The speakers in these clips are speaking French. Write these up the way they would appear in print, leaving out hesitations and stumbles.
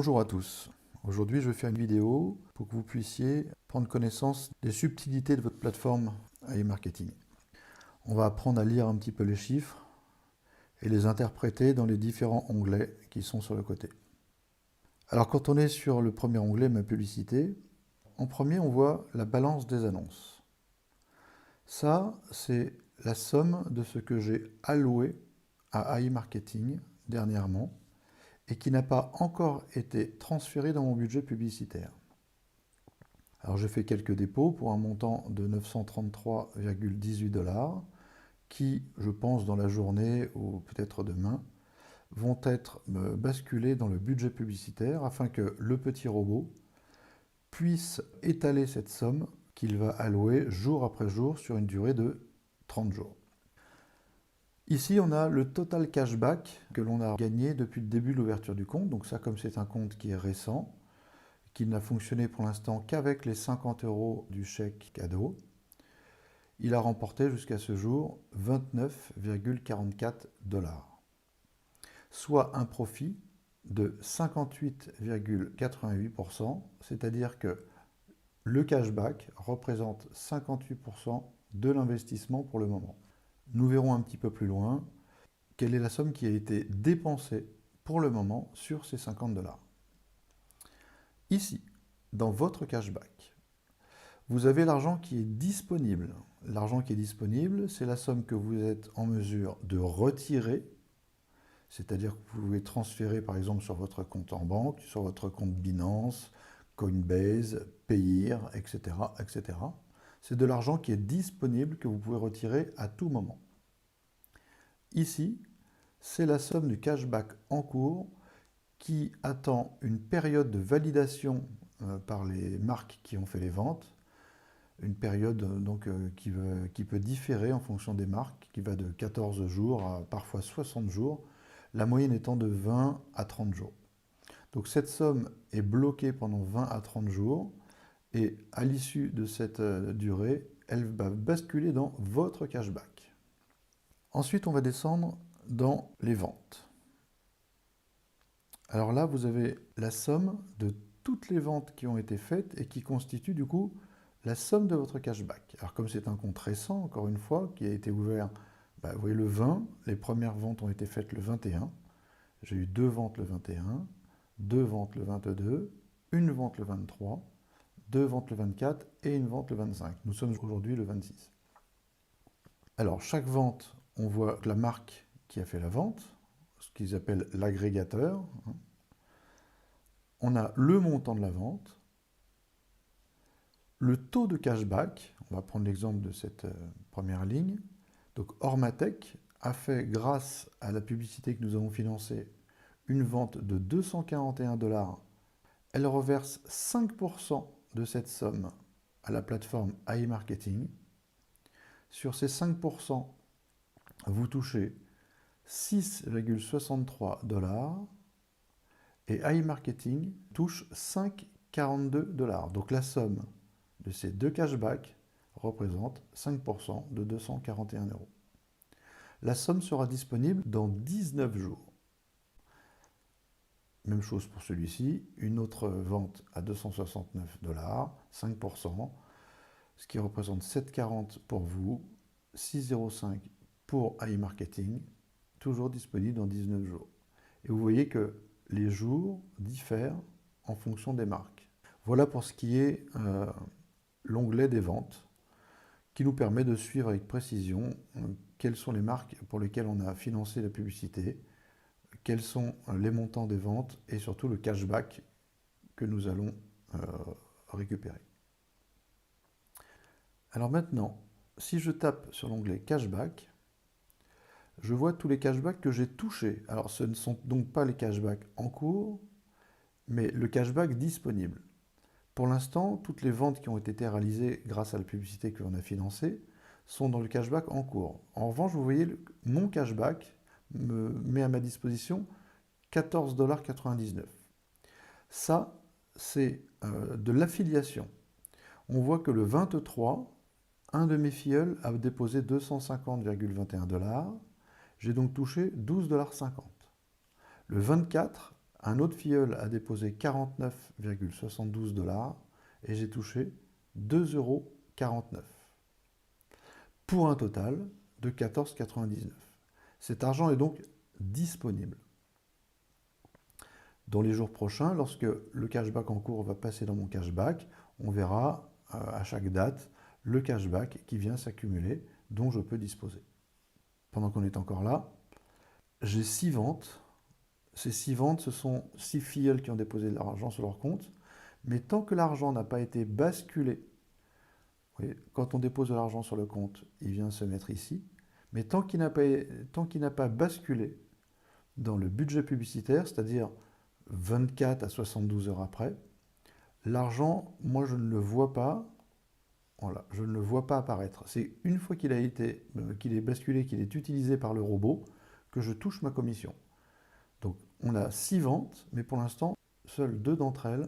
Bonjour à tous. Aujourd'hui, je vais faire une vidéo pour que vous puissiez prendre connaissance des subtilités de votre plateforme e-marketing. On va apprendre à lire un petit peu les chiffres et les interpréter dans les différents onglets qui sont sur le côté. Alors, quand on est sur le premier onglet, ma publicité, en premier, on voit la balance des annonces. Ça, c'est la somme de ce que j'ai alloué à e-marketing dernièrement et qui n'a pas encore été transféré dans mon budget publicitaire. Alors je fais quelques dépôts pour un montant de 933,18 $ qui, je pense, dans la journée ou peut-être demain, vont être basculés dans le budget publicitaire afin que le petit robot puisse étaler cette somme qu'il va allouer jour après jour sur une durée de 30 jours. Ici, on a le total cashback que l'on a gagné depuis le début de l'ouverture du compte. Donc ça, comme c'est un compte qui est récent, qui n'a fonctionné pour l'instant qu'avec les 50 € du chèque cadeau, il a remporté jusqu'à ce jour 29,44 $, soit un profit de 58,88%, c'est-à-dire que le cashback représente 58% de l'investissement pour le moment. Nous verrons un petit peu plus loin quelle est la somme qui a été dépensée pour le moment sur ces 50 $. Ici, dans votre cashback, vous avez l'argent qui est disponible. L'argent qui est disponible, c'est la somme que vous êtes en mesure de retirer, c'est-à-dire que vous pouvez transférer par exemple sur votre compte en banque, sur votre compte Binance, Coinbase, Payeer, etc., etc. C'est de l'argent qui est disponible que vous pouvez retirer à tout moment. Ici, c'est la somme du cashback en cours qui attend une période de validation par les marques qui ont fait les ventes, une période donc, qui peut différer en fonction des marques, qui va de 14 jours à parfois 60 jours, la moyenne étant de 20 à 30 jours. Donc cette somme est bloquée pendant 20 à 30 jours, et à l'issue de cette durée, elle va basculer dans votre cashback. Ensuite, on va descendre dans les ventes. Alors là, vous avez la somme de toutes les ventes qui ont été faites et qui constituent du coup la somme de votre cashback. Alors comme c'est un compte récent, encore une fois, qui a été ouvert, vous voyez le 20, les premières ventes ont été faites le 21. J'ai eu 2 ventes le 21, 2 ventes le 22, une vente le 23, 2 ventes le 24 et une vente le 25. Nous sommes aujourd'hui le 26. Alors chaque vente, on voit la marque qui a fait la vente, ce qu'ils appellent l'agrégateur. On a le montant de la vente, le taux de cashback, on va prendre l'exemple de cette première ligne. Donc Ormatech a fait, grâce à la publicité que nous avons financée, une vente de 241 $. Elle reverse 5% de cette somme à la plateforme e-marketing. Sur ces 5%, vous touchez 6,63 $ et e-marketing touche 5,42 $. Donc la somme de ces deux cashbacks représente 5% de 241 €. La somme sera disponible dans 19 jours. Même chose pour celui-ci, une autre vente à 269 $, 5%, ce qui représente 7,40 € pour vous, 6,05 € pour e-marketing, toujours disponible dans 19 jours. Et vous voyez que les jours diffèrent en fonction des marques. Voilà pour ce qui est l'onglet des ventes, qui nous permet de suivre avec précision quelles sont les marques pour lesquelles on a financé la publicité, quels sont les montants des ventes et surtout le cashback que nous allons récupérer. Alors maintenant, si je tape sur l'onglet cashback, je vois tous les cashbacks que j'ai touchés. Alors ce ne sont donc pas les cashbacks en cours, mais le cashback disponible. Pour l'instant, toutes les ventes qui ont été réalisées grâce à la publicité que l'on a financée sont dans le cashback en cours. En revanche, vous voyez, mon cashback me met à ma disposition 14,99 $. Ça, c'est de l'affiliation. On voit que le 23, un de mes filleuls a déposé 250,21 $. J'ai donc touché 12,50 $. Le 24, Un autre filleul a déposé 49,72 $ et j'ai touché 2,49 € pour un total de 14,99 €. Cet argent est donc disponible. Dans les jours prochains, lorsque le cashback en cours va passer dans mon cashback, on verra à chaque date le cashback qui vient s'accumuler dont je peux disposer. Pendant qu'on est encore là, j'ai 6 ventes. Ces 6 ventes, ce sont 6 filleuls qui ont déposé de l'argent sur leur compte. Mais tant que l'argent n'a pas été basculé, vous voyez, quand on dépose de l'argent sur le compte, il vient se mettre ici. Mais tant qu'il n'a pas basculé dans le budget publicitaire, c'est-à-dire 24 à 72 heures après, l'argent, moi je ne le vois pas. Voilà, je ne le vois pas apparaître. C'est une fois qu'il est basculé, qu'il est utilisé par le robot, que je touche ma commission. Donc on a 6 ventes, mais pour l'instant, seules 2 d'entre elles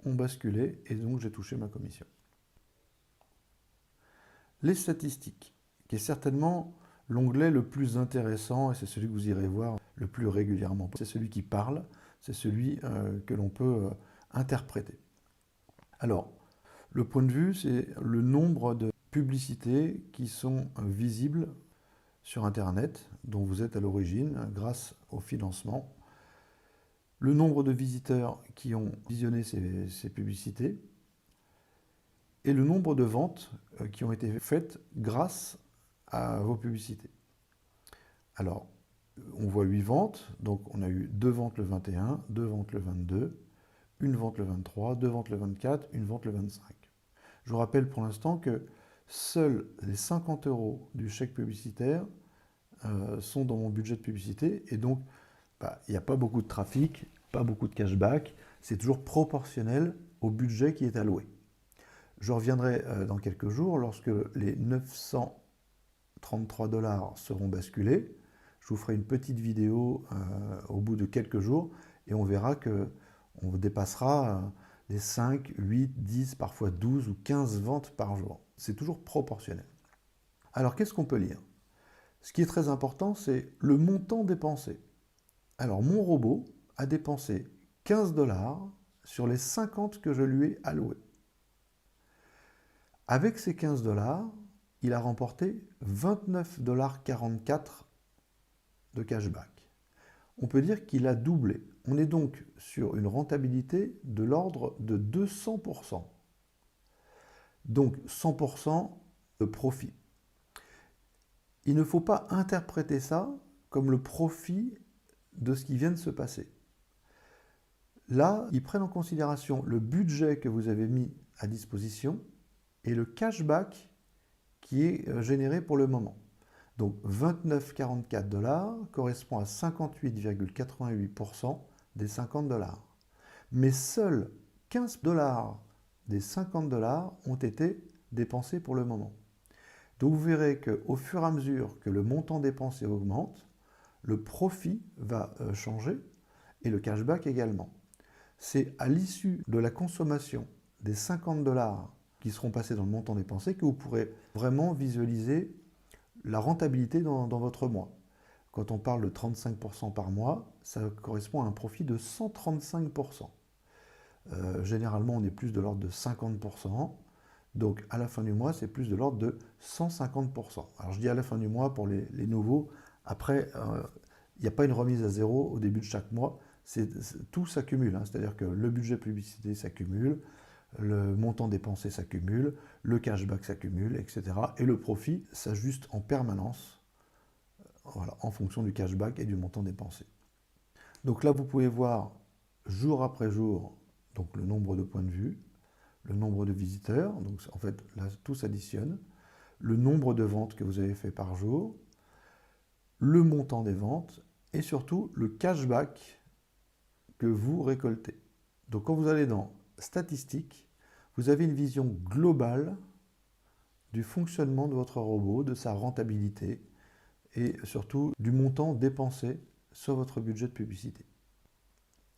ont basculé et donc j'ai touché ma commission. Les statistiques, qui est certainement l'onglet le plus intéressant et c'est celui que vous irez voir le plus régulièrement. C'est celui qui parle, c'est celui que l'on peut interpréter. Alors, le point de vue, c'est le nombre de publicités qui sont visibles sur Internet, dont vous êtes à l'origine grâce au financement. Le nombre de visiteurs qui ont visionné ces publicités et le nombre de ventes qui ont été faites grâce à vos publicités. Alors, on voit 8 ventes, donc on a eu 2 ventes le 21, 2 ventes le 22, une vente le 23, 2 ventes le 24, une vente le 25. Je vous rappelle pour l'instant que seuls les 50 € du chèque publicitaire sont dans mon budget de publicité et donc il n'y a pas beaucoup de trafic, pas beaucoup de cashback, c'est toujours proportionnel au budget qui est alloué. Je reviendrai dans quelques jours lorsque les 933 $ seront basculés. Je vous ferai une petite vidéo au bout de quelques jours et on verra qu'on dépassera les 5, 8, 10, parfois 12 ou 15 ventes par jour. C'est toujours proportionnel. Alors qu'est-ce qu'on peut lire? Ce qui est très important, c'est le montant dépensé. Alors mon robot a dépensé 15 $ sur les 50 que je lui ai alloués. Avec ces 15 $, il a remporté 29,44 $ de cashback. On peut dire qu'il a doublé. On est donc sur une rentabilité de l'ordre de 200%. Donc 100% de profit. Il ne faut pas interpréter ça comme le profit de ce qui vient de se passer. Là, ils prennent en considération le budget que vous avez mis à disposition et le cashback qui est généré pour le moment. Donc 29,44 $ correspond à 58,88% des 50 $. Mais seuls 15 $ des 50 $ ont été dépensés pour le moment. Donc vous verrez qu'au fur et à mesure que le montant dépensé augmente, le profit va changer et le cashback également. C'est à l'issue de la consommation des 50 $ qui seront passés dans le montant dépensé que vous pourrez vraiment visualiser la rentabilité dans votre mois. Quand on parle de 35% par mois, ça correspond à un profit de 135%. Généralement, on est plus de l'ordre de 50%. Donc, à la fin du mois, c'est plus de l'ordre de 150%. Alors, je dis à la fin du mois pour les nouveaux. Après, il n'y a pas une remise à zéro au début de chaque mois. Tout s'accumule. Hein. C'est-à-dire que le budget publicité s'accumule, le montant dépensé s'accumule, le cashback s'accumule, etc. Et le profit s'ajuste en permanence voilà, en fonction du cashback et du montant dépensé. Donc là, vous pouvez voir jour après jour donc le nombre de points de vue, le nombre de visiteurs, donc en fait là tout s'additionne, le nombre de ventes que vous avez fait par jour, le montant des ventes et surtout le cashback que vous récoltez. Donc quand vous allez dans statistiques, vous avez une vision globale du fonctionnement de votre robot, de sa rentabilité et surtout du montant dépensé sur votre budget de publicité.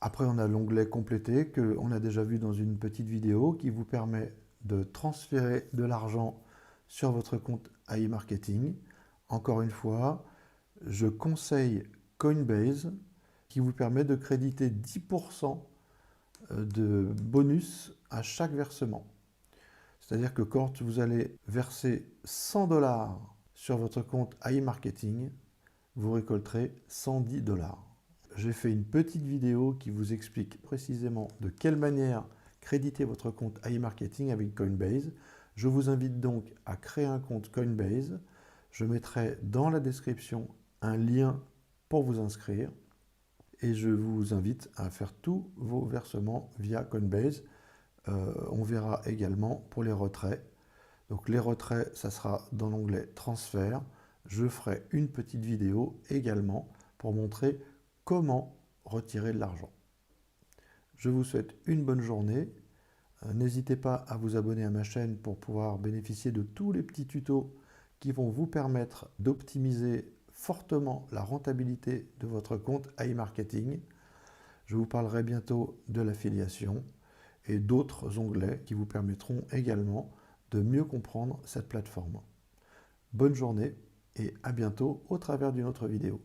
Après, on a l'onglet compléter que on a déjà vu dans une petite vidéo qui vous permet de transférer de l'argent sur votre compte AI Marketing. Encore une fois, je conseille Coinbase qui vous permet de créditer 10% de bonus à chaque versement. C'est-à-dire que quand vous allez verser 100 $ sur votre compte AI Marketing, vous récolterez 110 $. J'ai fait une petite vidéo qui vous explique précisément de quelle manière créditer votre compte AI Marketing avec Coinbase. Je vous invite donc à créer un compte Coinbase. Je mettrai dans la description un lien pour vous inscrire. Et je vous invite à faire tous vos versements via Coinbase. On verra également pour les retraits. Donc les retraits, ça sera dans l'onglet transfert. Je ferai une petite vidéo également pour montrer comment retirer de l'argent. Je vous souhaite une bonne journée. N'hésitez pas à vous abonner à ma chaîne pour pouvoir bénéficier de tous les petits tutos qui vont vous permettre d'optimiser fortement la rentabilité de votre compte AI Marketing. Je vous parlerai bientôt de l'affiliation et d'autres onglets qui vous permettront également de mieux comprendre cette plateforme. Bonne journée et à bientôt au travers d'une autre vidéo.